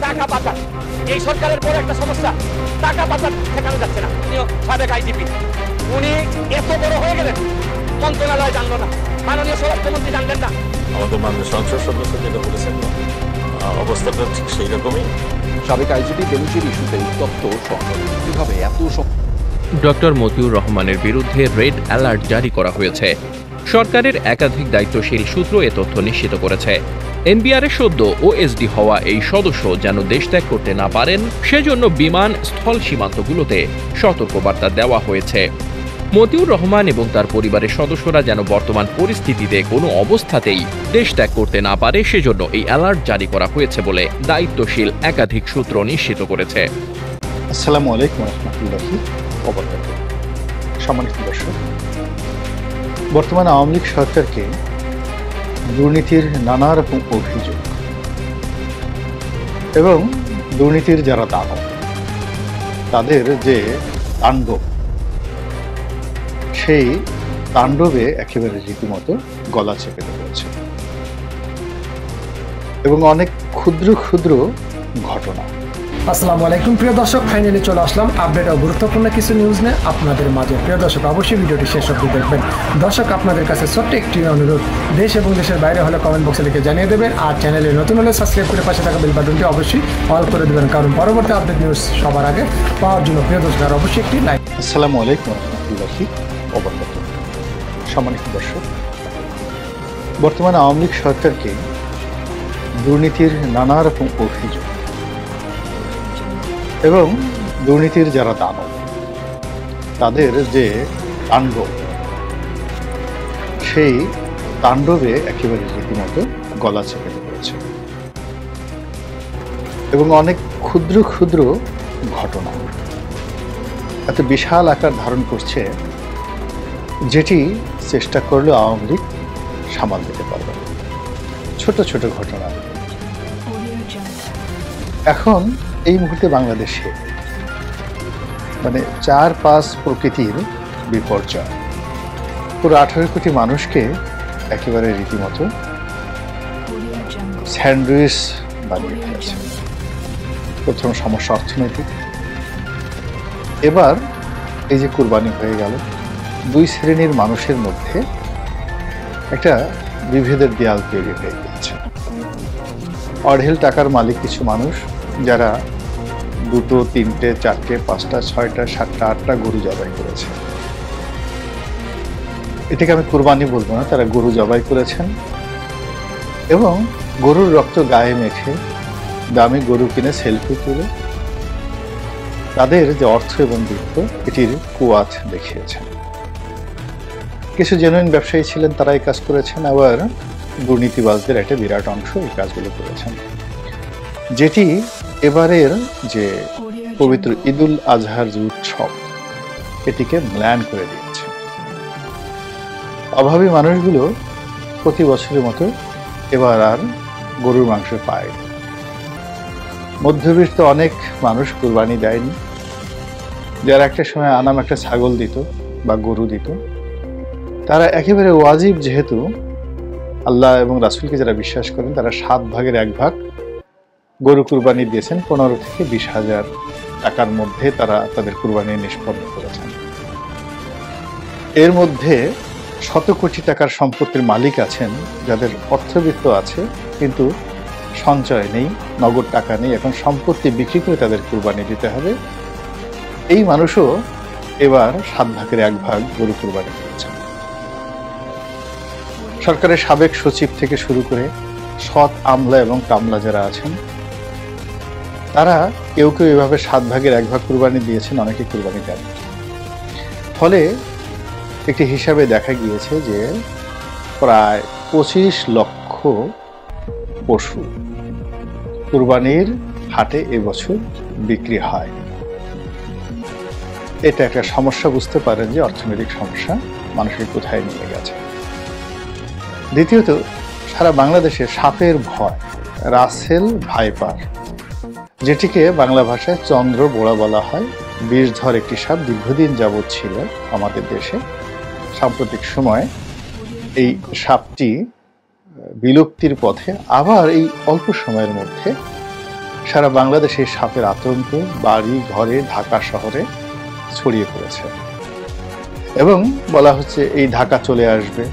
টাকা পাচার এই সরকারের বড় একটা সমস্যা। টাকা পাচার ঠেকানো যাচ্ছে না। উনিও সাবেক আইজিপি, উনি এত বড় হয়ে গেলেন মন্ত্রণালয় জানলো না, মাননীয় স্বরাষ্ট্রমন্ত্রী জানলেন না। আমাদের মাননীয় সংসদ সদস্য যেটা বলেছেন অবস্থাটা ঠিক সেই রকমই। সাবেক আইজিপি বেলুচির ইস্যুতে উত্তপ্ত সরকার কিভাবে এত ডক্টর মতিউর রহমানের বিরুদ্ধে রেড অ্যালার্ট জারি করা হয়েছে। সরকারের একাধিক দায়িত্বশীল সূত্র এ তথ্য নিশ্চিত করেছে। এনবিআরের সদ্য ওএসডি হওয়া এই সদস্য যেন দেশ ত্যাগ করতে না পারেন সেজন্য বিমান স্থল সীমান্তগুলোতে সতর্কবার্তা দেওয়া হয়েছে। মতিউর রহমান এবং তার পরিবারের সদস্যরা যেন বর্তমান পরিস্থিতিতে কোনো অবস্থাতেই দেশ ত্যাগ করতে না পারে সেজন্য এই অ্যালার্ট জারি করা হয়েছে বলে দায়িত্বশীল একাধিক সূত্র নিশ্চিত করেছে। আসসালামু আলাইকুম রহমতুল্লাহি ওয়া বারাকাতুহু। সম্মানিত দর্শক, বর্তমানে আওয়ামী লীগ সরকারকে দুর্নীতির নানা রকম অভিযোগ এবং দুর্নীতির যারা দানব তাদের যে তাণ্ডব, সেই তাণ্ডবে একেবারে রীতিমতো গলা চেপে ধরেছে এবং অনেক ক্ষুদ্র ক্ষুদ্র ঘটনা। আসসালামু আলাইকুম প্রিয় দর্শক, ফাইনালি চলে আসলাম আপডেট ও গুরুত্বপূর্ণ কিছু নিউজ নিয়ে আপনাদের মাঝে। প্রিয় দর্শক, অবশ্যই ভিডিওটি শেষ অবধি দেখবেন। দর্শক, আপনাদের কাছে ছোট্ট একটি অনুরোধ, দেশ এবং দেশের বাইরে হলে কমেন্ট বক্সে লিখে জানিয়ে দেবেন, আর চ্যানেলে নতুন হলে সাবস্ক্রাইব করে পাশে থাকা বেল বাটনটি অবশ্যই অল করে দেবেন, কারণ পরবর্তী আপডেট নিউজ সবার আগে পাওয়ার জন্য প্রিয় দর্শক আর অবশ্যই একটি লাইক। আসসালামু আলাইকুম রহমতুল্লাহি ওয়া বারাকাতুহু। সম্মানিত দর্শক, বর্তমানে আওয়ামী লীগ সরকারকে দুর্নীতির নানা রকম অভিযোগ এবং দুর্নীতির যারা দানব তাদের যে তাণ্ডব, সেই তাণ্ডবে একেবারে রীতিমতো গলা চেপে ধরেছে এবং অনেক ক্ষুদ্র ক্ষুদ্র ঘটনা এত বিশাল আকার ধারণ করছে যেটি চেষ্টা করলেও আওয়ামী লীগ সামাল দিতে পারবে না। ছোট ছোট ঘটনা এখন এই মুহূর্তে বাংলাদেশে মানে 4-5 প্রকৃতির বিপর্যয় পুরো 18 কোটি মানুষকে একেবারে রীতিমতো স্যান্ডউইচ বানিয়ে ফেলেছে। প্রথম সমস্যা অর্থনৈতিক, এবার এই যে কুরবানি হয়ে গেল, দুই শ্রেণীর মানুষের মধ্যে একটা বিভেদের দেয়াল তৈরি হয়ে গেছে। অঢেল টাকার মালিক কিছু মানুষ যারা 2, 3, 4, 5, 6, 7, 8টা গরু জবাই করেছে। এটাকে আমি কুরবানি বলবো না, তারা গরু জবাই করেছেন এবং গরুর রক্ত গায়ে মেখে দামি গরু কিনে সেলফি তুলে তাদের যে অর্থ এবং বিত্ত এটির কুয়াত দেখিয়েছেন। কিছু জেনুইন ব্যবসায়ী ছিলেন, তারা এই কাজ করেছেন, আবার দুর্নীতিবাজদের একটা বিরাট অংশ এই কাজগুলো করেছেন, যেটি এবারের যে পবিত্র ঈদুল আজহার যে উৎসব এটিকে ম্লান করে দিয়েছে। অভাবী মানুষগুলো প্রতি বছরের মতো এবার আর গরুর মাংস পায়। মধ্যবিত্ত অনেক মানুষ কুরবানি দেয়নি, যারা একটা সময় আনাম একটা ছাগল দিত বা গরু দিত, তারা একেবারে ওয়াজিব, যেহেতু আল্লাহ এবং রাসূলকে যারা বিশ্বাস করেন তারা 7 ভাগের 1 ভাগ গরু কুরবানি দিয়েছেন। 15 থেকে 20,000 টাকার মধ্যে তারা তাদের কুরবানি নিষ্পন্ন করেছেন। এর মধ্যে শত কোটি টাকার সম্পত্তির মালিক আছেন, যাদের অর্থবিত্ত আছে কিন্তু সঞ্চয় নেই, নগদ টাকা নেই, এখন সম্পত্তি বিক্রি করে তাদের কুরবানি দিতে হবে। এই মানুষও এবার 7 ভাগের 1 ভাগ গরু কুরবানি করেছেন। সরকারের সাবেক সচিব থেকে শুরু করে সৎ আমলা এবং কামলা যারা আছেন, তারা কেউ কেউ এভাবে 7 ভাগের 1 ভাগ কুরবানি দিয়েছেন, অনেকে কুরবানি দেন। ফলে একটি হিসাবে দেখা গিয়েছে যে প্রায় 25 লক্ষ পশু কুরবানির হাটে এবছর বিক্রি হয়। এটা একটা সমস্যা, বুঝতে পারেন যে অর্থনৈতিক সমস্যা মানুষকে কোথায় নিয়ে গেছে। দ্বিতীয়ত, সারা বাংলাদেশে সাপের ভয়, রাসেল ভাইপার, যেটিকে বাংলা ভাষায় চন্দ্র বোড়া বলা হয়, বিষধর একটি সাপ দীর্ঘদিন যাবৎ ছিল আমাদের দেশে। সাম্প্রতিক সময় এই সাপটি বিলুপ্তির পথে, আবার এই অল্প সময়ের মধ্যে সারা বাংলাদেশে সাপের আতঙ্ক বাড়ি ঘরে ঢাকা শহরে ছড়িয়ে পড়েছে এবং বলা হচ্ছে এই ঢাকা চলে আসবে,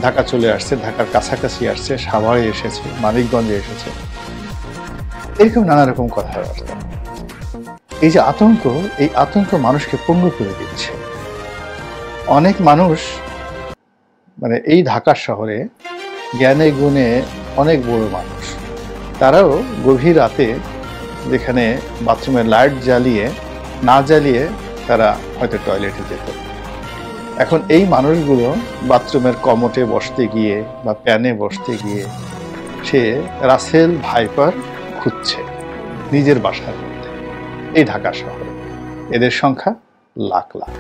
ঢাকা চলে আসছে, ঢাকার কাছাকাছি আসছে, সাভারে এসেছে, মানিকগঞ্জে এসেছে, এরকম নানা রকম কথাবার্তা। এই যে আতঙ্ক, এই আতঙ্ক মানুষকে পঙ্গু করে দিচ্ছে। অনেক মানুষ মানে এই ঢাকা শহরে জ্ঞানে গুণে অনেক বড় মানুষ, তারাও গভীর রাতে যেখানে বাথরুমের লাইট না জ্বালিয়ে তারা হয়তো টয়লেটে যেত, এখন এই মানুষগুলো বাথরুমের কমোটে বসতে গিয়ে বা প্যানে বসতে গিয়ে সে রাসেল ভাইপার খুঁজছে নিজের বাসার মধ্যে এই ঢাকা শহরে। এদের সংখ্যা লাখ লাখ।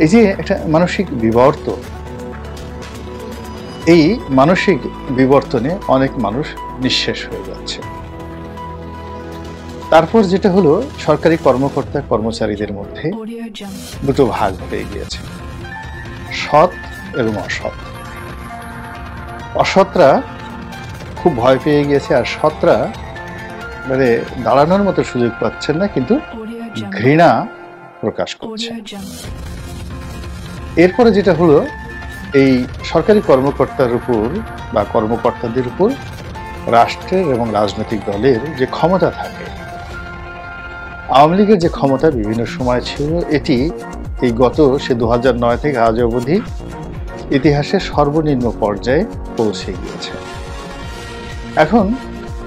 এই যে একটা মানসিক বিবর্তন, এই মানসিক বিবর্তনে অনেক মানুষ নিঃশেষ হয়ে যাচ্ছে। তারপর যেটা হলো, সরকারি কর্মকর্তা কর্মচারীদের মধ্যে দুটো ভাগ হয়ে গিয়েছে, সৎ এবং অসৎ। অসৎরা খুব ভয় পেয়ে গিয়েছে, আর সৎরা মানে দাঁড়ানোর মতো সুযোগ পাচ্ছেন না, কিন্তু ঘৃণা প্রকাশ করছে। এরপরে যেটা হলো, এই সরকারি কর্মকর্তার উপর বা কর্মকর্তাদের উপর রাষ্ট্রের এবং রাজনৈতিক দলের যে ক্ষমতা থাকে, আওয়ামী লীগের যে ক্ষমতা বিভিন্ন সময় ছিল, এটি এই গত 2009 থেকে আজ অবধি ইতিহাসের সর্বনিম্ন পর্যায়ে পৌঁছে গিয়েছে। এখন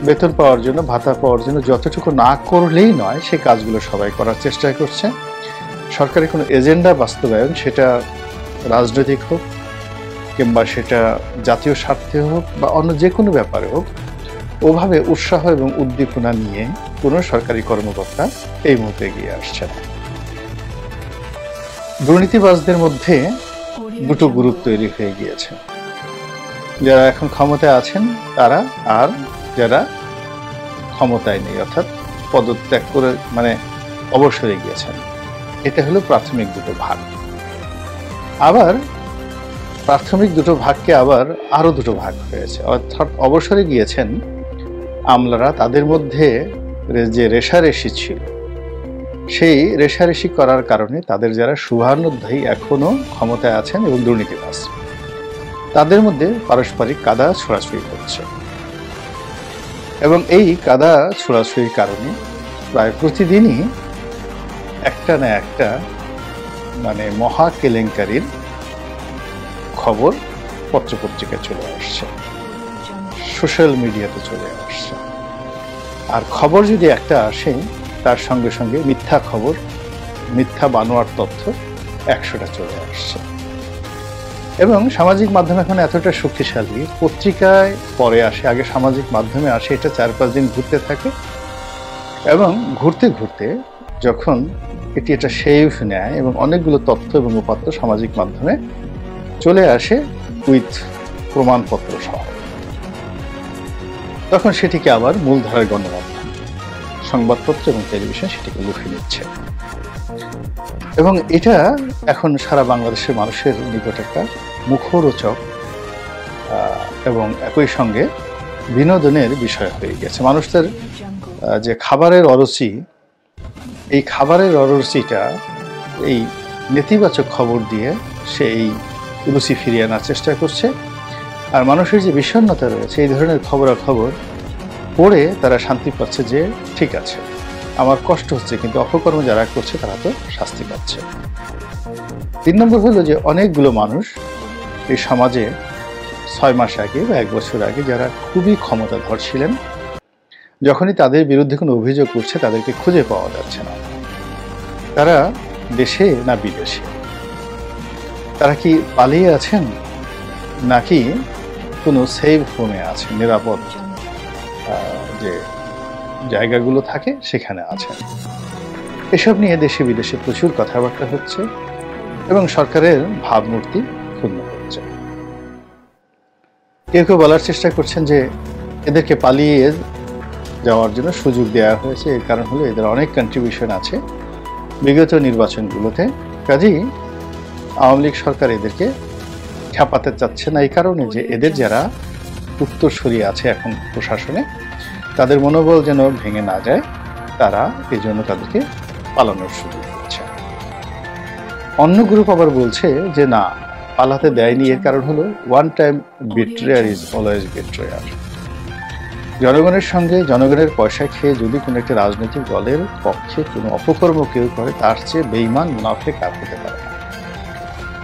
বেতন পাওয়ার জন্য, ভাতা পাওয়ার জন্য যতটুকু না করলেই নয়, সে কাজগুলো সবাই করার চেষ্টা করছে। সরকারি কোনো এজেন্ডা বাস্তবায়ন, সেটা রাজনৈতিক হোক কিংবা সেটা জাতীয় স্বার্থে হোক বা অন্য যে কোনো ব্যাপারে হোক, ওভাবে উৎসাহ এবং উদ্দীপনা নিয়ে কোনো সরকারি কর্মকর্তা এই মুহূর্তে এগিয়ে আসছে না। দুর্নীতিবাজদের মধ্যে দুটো গ্রুপ তৈরি হয়ে গিয়েছে, যারা এখন ক্ষমতায় আছেন তারা, আর যারা ক্ষমতায় নেই অর্থাৎ পদত্যাগ করে মানে অবসরে গিয়েছেন। এটা হলো প্রাথমিক দুটো ভাগ। আবার প্রাথমিক দুটো ভাগকে আবার আরো দুটো ভাগ হয়েছে, অর্থাৎ অবসরে গিয়েছেন আমলারা, তাদের মধ্যে যে রেষারেষি ছিল, সেই রেষারেষি করার কারণে তাদের যারা শুভানুধ্যায়ী এখনো ক্ষমতায় আছেন এবং দুর্নীতিবাজ, তাদের মধ্যে পারস্পরিক কাদা ছোড়াছুড়ি করছে। এবং এই কাদা ছোড়াছুড়ির কারণে প্রায় প্রতিদিনই একটা না একটা মানে মহা কেলেঙ্কারির খবর পত্রপত্রিকায় চলে আসছে, সোশ্যাল মিডিয়াতে চলে আসছে। আর খবর যদি একটা আসে, তার সঙ্গে সঙ্গে মিথ্যা খবর, মিথ্যা বানোয়ার তথ্য 100টা চলে আসছে। এবং সামাজিক মাধ্যম এখন এতটা শক্তিশালী, পত্রিকায় পরে আসে, আগে সামাজিক মাধ্যমে আসে, এটা 4-5 দিন ঘুরতে থাকে এবং ঘুরতে ঘুরতে যখন এটা শেপ নেয় এবং অনেকগুলো তথ্য এবং উপাত্ত সামাজিক মাধ্যমে চলে আসে উইথ প্রমাণপত্র সহ, তখন সেটিকে আবার মূলধারার গণমাধ্যম, সংবাদপত্র এবং টেলিভিশন সেটিকে লুফে নিচ্ছে। এবং এটা এখন সারা বাংলাদেশের মানুষের নিকট একটা মুখরোচক এবং একই সঙ্গে বিনোদনের বিষয় হয়ে গেছে। মানুষদের যে খাবারের অরুচি, এই খাবারের অরুচিটা এই নেতিবাচক খবর দিয়ে সে এই রুচি ফিরিয়ে আনার চেষ্টা করছে। আর মানুষের যে বিষণ্ণতা রয়েছে, এই ধরনের খবরাখবর পড়ে তারা শান্তি পাচ্ছে যে ঠিক আছে, আমার কষ্ট হচ্ছে কিন্তু অপকর্ম যারা করছে তারা তো শাস্তি পাচ্ছে। 3 নম্বর হলো যে অনেকগুলো মানুষ এই সমাজে 6 মাস আগে বা 1 বছর আগে যারা খুবই ক্ষমতাধর ছিলেন, যখনই তাদের বিরুদ্ধে কোনো অভিযোগ উঠছে তাদেরকে খুঁজে পাওয়া যাচ্ছে না। তারা দেশে না বিদেশে, তারা কি পালিয়ে আছেন নাকি কোনো সেভ হোমে আছেন, নিরাপদ যে জায়গাগুলো থাকে সেখানে আছেন। এসব নিয়ে দেশে বিদেশে প্রচুর কথাবার্তা হচ্ছে এবং সরকারের ভাবমূর্তি ক্ষুণ্ণ হচ্ছে। কেউ কেউ বলার চেষ্টা করছেন যে এদেরকে পালিয়ে যাওয়ার জন্য সুযোগ দেওয়া হয়েছে, এর কারণ হলো এদের অনেক কন্ট্রিবিউশন আছে বিগত নির্বাচনগুলোতে, কাজেই আওয়ামী লীগ সরকার এদেরকে খেপাতে চাচ্ছে না, এই কারণে যে এদের যারা উত্তরসূরি আছে এখন প্রশাসনে, তাদের মনোবল যেন ভেঙে না যায়, তারা এই জন্য তাদেরকে পালানোর সুযোগ দিচ্ছে। অন্য গ্রুপ আবার বলছে যে না, পালাতে দেয়নি, এর কারণ হলো ওয়ান টাইম বিট্রেয়ার ইজ অলওয়েজ বিট্রেয়ার। জনগণের সঙ্গে জনগণের পয়সা খেয়ে যদি কোনো একটা রাজনৈতিক দলের পক্ষে কোনো অপকর্ম কেউ করে, তার চেয়ে বেঈমান মুনাফিক আর হতে পারে না।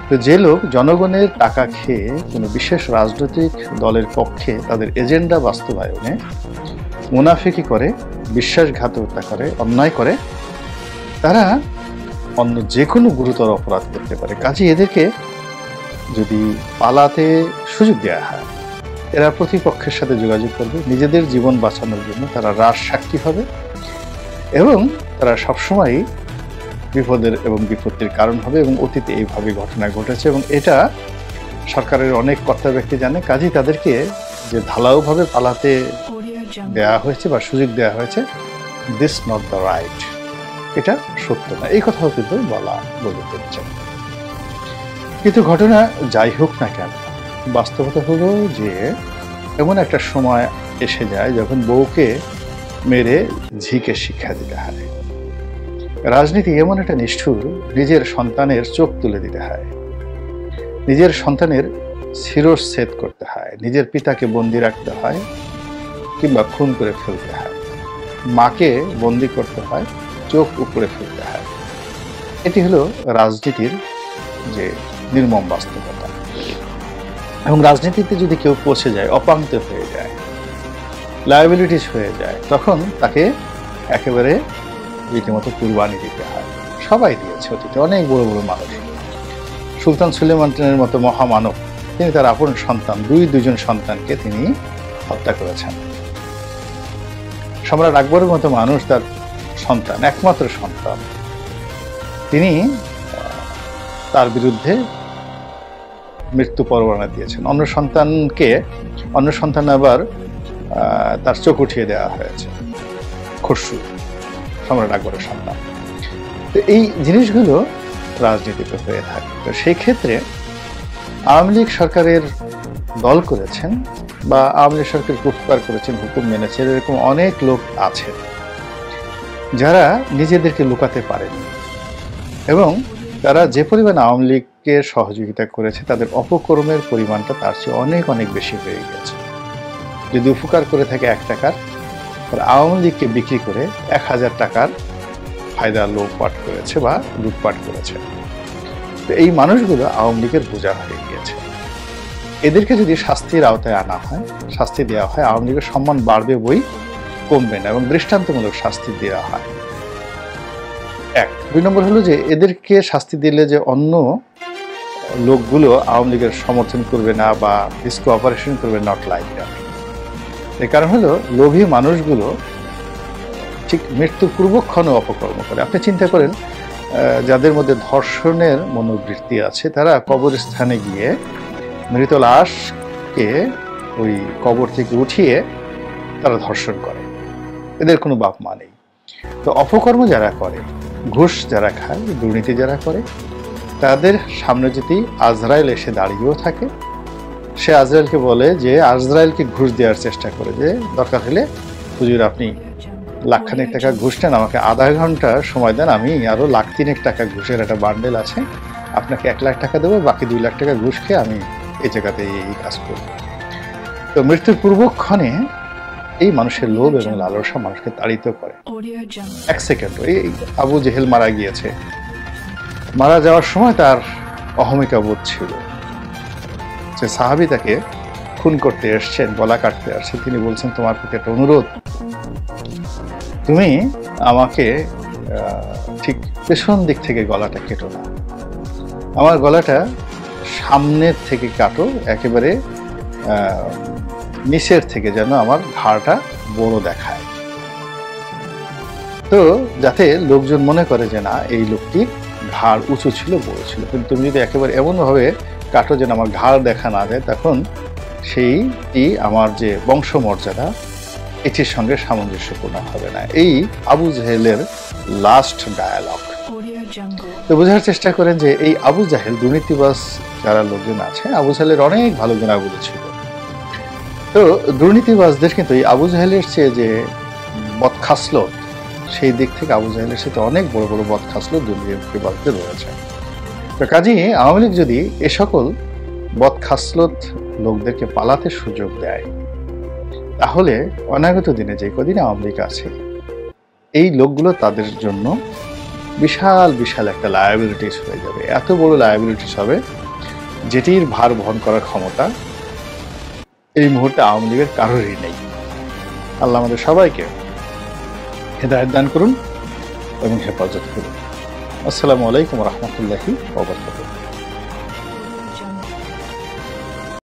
তো যে লোক জনগণের টাকা খেয়ে কোনো বিশেষ রাজনৈতিক দলের পক্ষে তাদের এজেন্ডা বাস্তবায়নে মুনাফিকি করে, বিশ্বাসঘাতকতা করে, অন্যায় করে, তারা অন্য যে কোনো গুরুতর অপরাধ করতে পারে। কাজে এদেরকে যদি পালাতে সুযোগ দেওয়া হয়, এরা প্রতিপক্ষের সাথে যোগাযোগ করবে, নিজেদের জীবন বাঁচানোর জন্য তারা রাজ সাক্ষী হবে এবং তারা সবসময় বিপদের এবং বিপত্তির কারণ হবে। এবং অতীতে এইভাবে ঘটনা ঘটেছে এবং এটা সরকারের অনেক কর্তা ব্যক্তি জানে। কাজেই তাদেরকে যে ঢালাওভাবে পালাতে দেওয়া হয়েছে বা সুযোগ দেওয়া হয়েছে, দিস নট দ্য রাইট, এটা সত্য না, এই কথাও কিন্তু বলে করছে। কিন্তু ঘটনা যাই হোক না কেন, বাস্তবতা হলো যে এমন একটা সময় এসে যায় যখন বউকে মেরে ঝিকে শিক্ষা দিতে হয়। রাজনীতি এমন একটা নিষ্ঠুর, নিজের সন্তানের চোখ তুলে দিতে হয়, নিজের সন্তানের শিরচ্ছেদ করতে হয়, নিজের পিতাকে বন্দি রাখতে হয় কিংবা খুন করে ফেলতে হয়, মাকে বন্দি করতে হয়, চোখ উপরে ফেলতে হয়। এটি হলো রাজনীতির যে নির্মম বাস্তবতা। এবং রাজনীতিতে যদি কেউ পৌঁছে যায়, অপাঙ্ক্ত হয়ে যায়, লায়াবিলিটিস হয়ে যায়, তখন তাকে একেবারে রীতিমতো কুরবানি দিতে হয়। সবাই দিয়েছে অতীতে, অনেক বড় বড় মানুষ। সুলতান সুলেমানের মতো মহামানব, তিনি তার আপন সন্তান, দুজন সন্তানকে তিনি হত্যা করেছেন। সম্রাট আকবরের মতো মানুষ, তার সন্তান, একমাত্র সন্তান, তিনি তার বিরুদ্ধে মৃত্যু পরোয়ানা দিয়েছেন। অন্য সন্তান আবার তার চোখ উঠিয়ে দেওয়া হয়েছে, খসরু সম্রাট আকবরের সন্তান। তো এই জিনিসগুলো রাজনীতিতে হয়ে থাকে। তো সেই ক্ষেত্রে আওয়ামী লীগ সরকারের দল করেছেন বা আওয়ামী লীগ সরকারকে উপকার করেছেন, হুকুম মেনেছেন, এরকম অনেক লোক আছে যারা নিজেদেরকে লুকাতে পারেনি এবং তারা যে পরিমাণ আওয়ামী লীগকে সহযোগিতা করেছে, তাদের অপকর্মের পরিমাণটা তার চেয়ে অনেক অনেক বেশি হয়ে গেছে। যদি উপকার করে থাকে 1 টাকার, তারা আওয়ামী লীগকে বিক্রি করে 1000 টাকার ফায়দা লোপাট করেছে বা লুটপাট করেছে। তো এই মানুষগুলো আওয়ামী লীগের বোঝা হয়ে গিয়েছে। এদেরকে যদি শাস্তির আওতায় আনা হয়, শাস্তি দেওয়া হয়, আওয়ামী লীগের সম্মান বাড়বে বই কমবে না, এবং দৃষ্টান্তমূলক শাস্তি দেওয়া হয়। 2 নম্বর হলো যে এদেরকে শাস্তি দিলে যে অন্য লোকগুলো আওয়ামী লীগের সমর্থন করবে না বা ডিসকো অপারেশন করবে, নট লাইক দ্যাট। এর কারণ হলো লোভী মানুষগুলো ঠিক মৃত্যু পূর্বক্ষণে অপকর্ম করে। আপনি চিন্তা করেন, যাদের মধ্যে ধর্ষণের মনোবৃত্তি আছে, তারা কবরস্থানে গিয়ে মৃত লাশকে ওই কবর থেকে উঠিয়ে তারা ধর্ষণ করে। এদের কোনো বাপ মা নেই। তো অপকর্ম যারা করে, ঘুষ যারা খায়, দুর্নীতি যারা করে, তাদের সামনে যদি আজরাইল এসে দাঁড়িয়েও থাকে, সে আজরাইলকে বলে যে, আজরাইলকে ঘুষ দেওয়ার চেষ্টা করে যে, দরকার হলে হুজুর আপনি লাখখানেক টাকা ঘুষ নেন, আমাকে আধা ঘন্টা সময় দেন, আমি আরো 1,03,000 টাকা ঘুষের একটা বান্ডেল আছে, আপনাকে 1 লাখ টাকা দেবো, বাকি 2 লাখ টাকা ঘুষ খেয়ে আমি এই জায়গাতে এই কাজ করব। তো মৃত্যুর পূর্বক্ষণে এই মানুষের লোভ এবং লালসা মানুষকে তাড়িত করে। 1 সেকেন্ড, এই আবু জেহেল মারা গিয়েছে, মারা যাওয়ার সময় তার অহমিকা বোধ ছিল। যে সাহাবী তাকে খুন করতে এসছেন, গলা কাটতে আসছে, তিনি বলছেন তোমার প্রতি একটা অনুরোধ, তুমি আমাকে ঠিক পেছন দিক থেকে গলাটা কেটো না, আমার গলাটা সামনের থেকে কাটো, একেবারে নিচের থেকে যেন আমার ঘাড়টা বড় দেখায়, তো যাতে লোকজন মনে করে যে না এই লোকটির ঘাড় উঁচু ছিল, বড় ছিল। কিন্তু তুমি যদি একেবারে এমনভাবে কাটো যেন আমার ঘাড় দেখা না যায়, তখন সেইটি আমার যে বংশমর্যাদা এটির সঙ্গে সামঞ্জস্যপূর্ণ হবে না। এই আবু জাহেলের লাস্ট ডায়ালগ। তো বোঝার চেষ্টা করেন যে এই আবু জাহেল, দুর্নীতিবাজ যারা লোকজন আছে, আবু জাহেলের অনেক ভালো গুণাবলী ছিল। তো দুর্নীতিবাজদের কিন্তু এই আবু জাহেলের চেয়ে যে বদখাসলত, সেই দিক থেকে আবু জাহেলের সাথে অনেক বড় বড় বদখাসলত দুর্নীতিবাজদের রয়েছে। তো কাজেই আওয়ামী লীগ যদি এ সকল বদখাসলত লোকদেরকে পালাতে সুযোগ দেয়, তাহলে অনাগত দিনে যে কদিন আওয়ামী লীগ আছে, এই লোকগুলো তাদের জন্য বিশাল বিশাল একটা লায়াবিলিটিস হয়ে যাবে। এত বড় লায়াবিলিটিস হবে যেটির ভার বহন করার ক্ষমতা এই মুহূর্তে আওয়ামী লীগের কারোরই নেই। আল্লাহ আমাদের সবাইকে হেদায়েত দান করুন এবং হেফাজত করুন। আসসালামু আলাইকুম ওয়া রাহমাতুল্লাহি ওয়া বারাকাতুহু।